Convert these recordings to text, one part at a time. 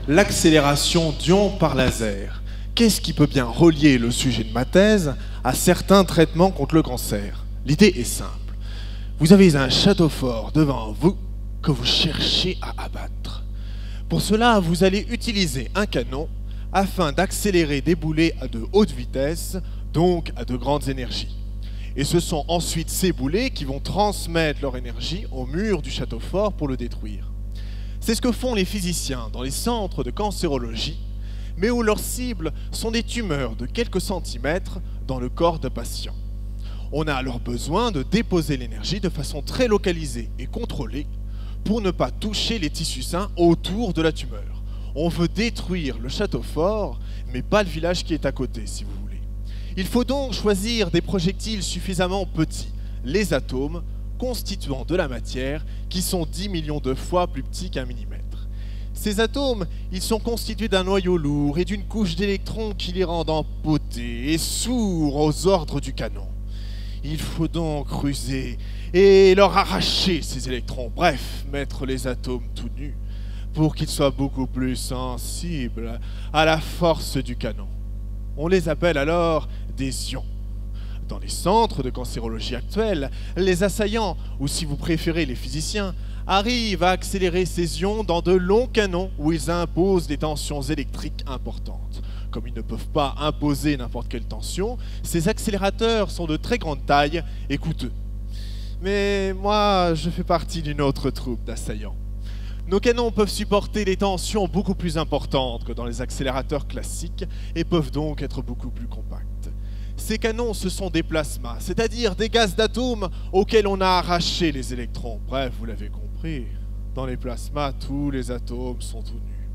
L'accélération d'ion par laser. Qu'est-ce qui peut bien relier le sujet de ma thèse à certains traitements contre le cancer? L'idée est simple. Vous avez un château fort devant vous que vous cherchez à abattre. Pour cela, vous allez utiliser un canon afin d'accélérer des boulets à de haute vitesse, donc à de grandes énergies. Et ce sont ensuite ces boulets qui vont transmettre leur énergie au mur du château fort pour le détruire. C'est ce que font les physiciens dans les centres de cancérologie, mais où leurs cibles sont des tumeurs de quelques centimètres dans le corps de patients. On a alors besoin de déposer l'énergie de façon très localisée et contrôlée pour ne pas toucher les tissus sains autour de la tumeur. On veut détruire le château fort, mais pas le village qui est à côté, si vous voulez. Il faut donc choisir des projectiles suffisamment petits, les atomes, constituant de la matière, qui sont 10 millions de fois plus petits qu'un millimètre. Ces atomes, ils sont constitués d'un noyau lourd et d'une couche d'électrons qui les rendent empotés et sourds aux ordres du canon. Il faut donc ruser et leur arracher ces électrons, bref, mettre les atomes tout nus, pour qu'ils soient beaucoup plus sensibles à la force du canon. On les appelle alors des ions. Dans les centres de cancérologie actuels, les assaillants, ou si vous préférez les physiciens, arrivent à accélérer ces ions dans de longs canons où ils imposent des tensions électriques importantes. Comme ils ne peuvent pas imposer n'importe quelle tension, ces accélérateurs sont de très grande taille et coûteux. Mais moi, je fais partie d'une autre troupe d'assaillants. Nos canons peuvent supporter des tensions beaucoup plus importantes que dans les accélérateurs classiques et peuvent donc être beaucoup plus compacts. Ces canons, ce sont des plasmas, c'est-à-dire des gaz d'atomes auxquels on a arraché les électrons. Bref, vous l'avez compris, dans les plasmas, tous les atomes sont tout nus.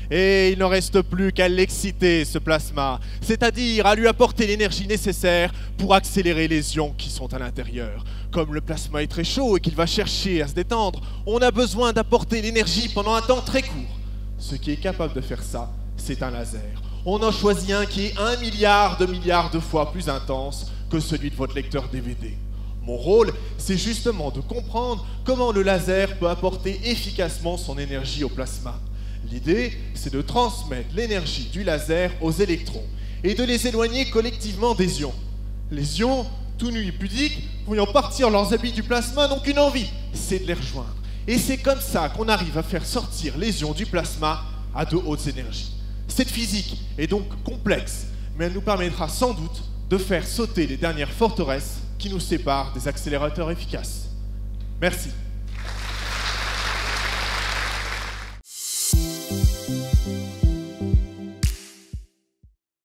Et il ne reste plus qu'à l'exciter, ce plasma, c'est-à-dire à lui apporter l'énergie nécessaire pour accélérer les ions qui sont à l'intérieur. Comme le plasma est très chaud et qu'il va chercher à se détendre, on a besoin d'apporter l'énergie pendant un temps très court. Ce qui est capable de faire ça, c'est un laser. On en choisit un qui est 1 milliard de fois plus intense que celui de votre lecteur DVD. Mon rôle, c'est justement de comprendre comment le laser peut apporter efficacement son énergie au plasma. L'idée, c'est de transmettre l'énergie du laser aux électrons et de les éloigner collectivement des ions. Les ions, tout nus et pudiques, voyant partir leurs habits du plasma, n'ont qu'une envie, c'est de les rejoindre. Et c'est comme ça qu'on arrive à faire sortir les ions du plasma à de hautes énergies. Cette physique est donc complexe, mais elle nous permettra sans doute de faire sauter les dernières forteresses qui nous séparent des accélérateurs efficaces. Merci.